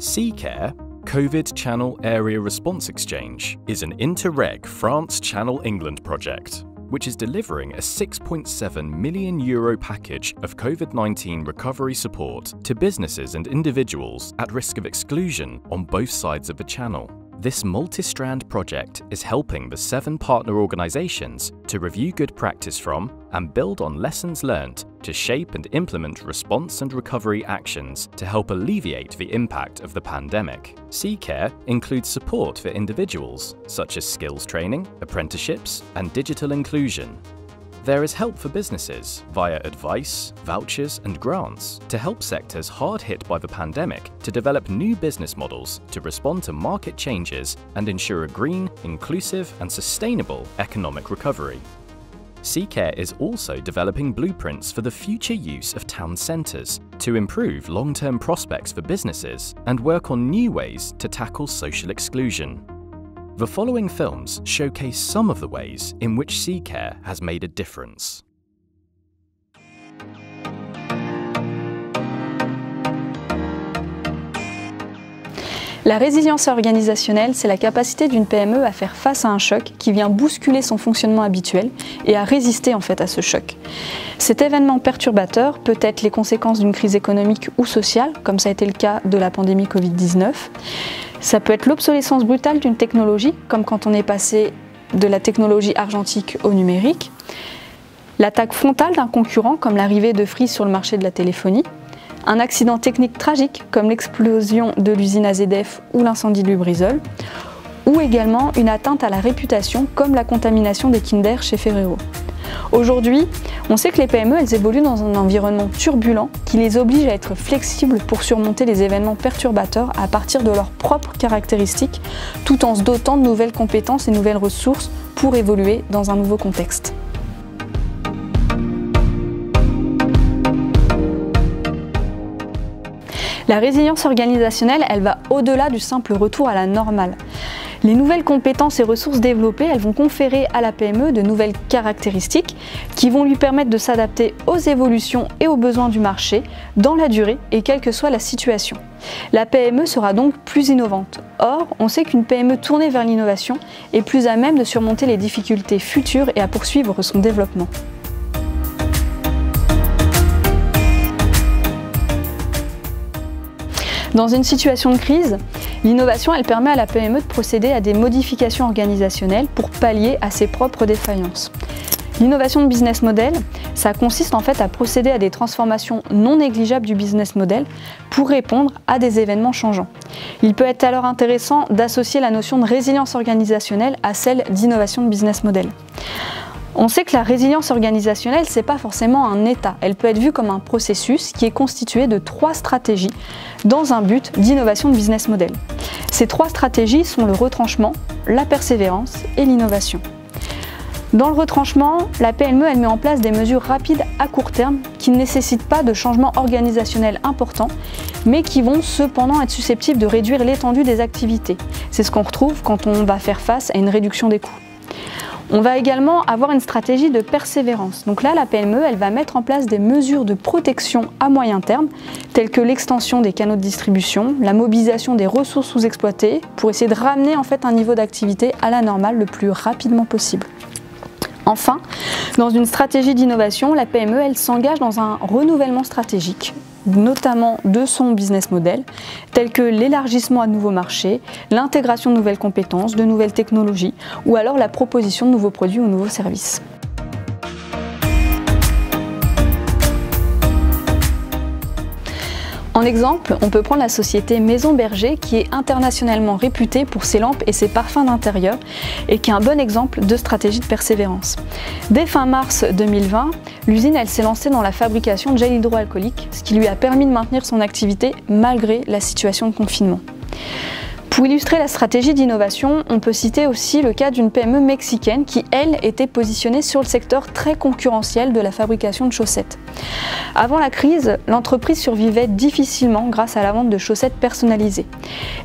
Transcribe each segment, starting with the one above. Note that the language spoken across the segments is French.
C-CARE, COVID Channel Area Response Exchange, is an Interreg France Channel England project, which is delivering a €6.7 million package of COVID-19 recovery support to businesses and individuals at risk of exclusion on both sides of the channel. This multi-strand project is helping the 7 partner organisations to review good practice from and build on lessons learned to shape and implement response and recovery actions to help alleviate the impact of the pandemic. C-CARE includes support for individuals, such as skills training, apprenticeships, and digital inclusion. There is help for businesses via advice, vouchers, and grants to help sectors hard hit by the pandemic to develop new business models to respond to market changes and ensure a green, inclusive, and sustainable economic recovery. C-CARE is also developing blueprints for the future use of town centres to improve long-term prospects for businesses and work on new ways to tackle social exclusion. The following films showcase some of the ways in which C-CARE has made a difference. La résilience organisationnelle, c'est la capacité d'une PME à faire face à un choc qui vient bousculer son fonctionnement habituel et à résister à ce choc. Cet événement perturbateur peut être les conséquences d'une crise économique ou sociale, comme ça a été le cas de la pandémie Covid-19. Ça peut être l'obsolescence brutale d'une technologie, comme quand on est passé de la technologie argentique au numérique. L'attaque frontale d'un concurrent, comme l'arrivée de Free sur le marché de la téléphonie. Un accident technique tragique, comme l'explosion de l'usine AZF ou l'incendie de Lubrizol. Ou également une atteinte à la réputation, comme la contamination des Kinder chez Ferrero. Aujourd'hui, on sait que les PME, elles évoluent dans un environnement turbulent qui les oblige à être flexibles pour surmonter les événements perturbateurs à partir de leurs propres caractéristiques, tout en se dotant de nouvelles compétences et nouvelles ressources pour évoluer dans un nouveau contexte. La résilience organisationnelle, elle va au-delà du simple retour à la normale. Les nouvelles compétences et ressources développées, elles vont conférer à la PME de nouvelles caractéristiques qui vont lui permettre de s'adapter aux évolutions et aux besoins du marché dans la durée et quelle que soit la situation. La PME sera donc plus innovante. Or, on sait qu'une PME tournée vers l'innovation est plus à même de surmonter les difficultés futures et à poursuivre son développement. Dans une situation de crise, l'innovation elle permet à la PME de procéder à des modifications organisationnelles pour pallier à ses propres défaillances. L'innovation de business model, ça consiste à procéder à des transformations non négligeables du business model pour répondre à des événements changeants. Il peut être alors intéressant d'associer la notion de résilience organisationnelle à celle d'innovation de business model. On sait que la résilience organisationnelle, ce n'est pas forcément un état. Elle peut être vue comme un processus qui est constitué de 3 stratégies dans un but d'innovation de business model. Ces 3 stratégies sont le retranchement, la persévérance et l'innovation. Dans le retranchement, la PME elle met en place des mesures rapides à court terme qui ne nécessitent pas de changements organisationnels importants, mais qui vont cependant être susceptibles de réduire l'étendue des activités. C'est ce qu'on retrouve quand on va faire face à une réduction des coûts. On va également avoir une stratégie de persévérance. Donc là, la PME, elle va mettre en place des mesures de protection à moyen terme, telles que l'extension des canaux de distribution, la mobilisation des ressources sous-exploitées, pour essayer de ramener un niveau d'activité à la normale le plus rapidement possible. Enfin, dans une stratégie d'innovation, la PME, elle s'engage dans un renouvellement stratégique, notamment de son business model, tels que l'élargissement à de nouveaux marchés, l'intégration de nouvelles compétences, de nouvelles technologies, ou alors la proposition de nouveaux produits ou nouveaux services. En exemple, on peut prendre la société Maison Berger qui est internationalement réputée pour ses lampes et ses parfums d'intérieur et qui est un bon exemple de stratégie de persévérance. Dès fin mars 2020, l'usine s'est lancée dans la fabrication de gel hydroalcoolique, ce qui lui a permis de maintenir son activité malgré la situation de confinement. Pour illustrer la stratégie d'innovation, on peut citer aussi le cas d'une PME mexicaine qui, elle, était positionnée sur le secteur très concurrentiel de la fabrication de chaussettes. Avant la crise, l'entreprise survivait difficilement grâce à la vente de chaussettes personnalisées.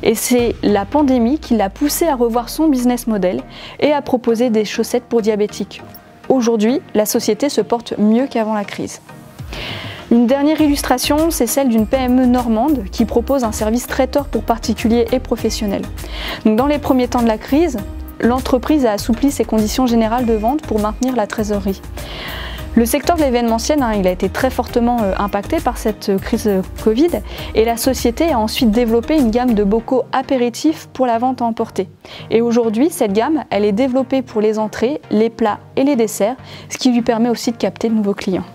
Et c'est la pandémie qui l'a poussée à revoir son business model et à proposer des chaussettes pour diabétiques. Aujourd'hui, la société se porte mieux qu'avant la crise. Une dernière illustration, c'est celle d'une PME normande qui propose un service traiteur pour particuliers et professionnels. Donc, dans les premiers temps de la crise, l'entreprise a assoupli ses conditions générales de vente pour maintenir la trésorerie. Le secteur de l'événementiel, il a été très fortement impacté par cette crise Covid et la société a ensuite développé une gamme de bocaux apéritifs pour la vente à emporter. Et aujourd'hui, cette gamme, elle est développée pour les entrées, les plats et les desserts, ce qui lui permet aussi de capter de nouveaux clients.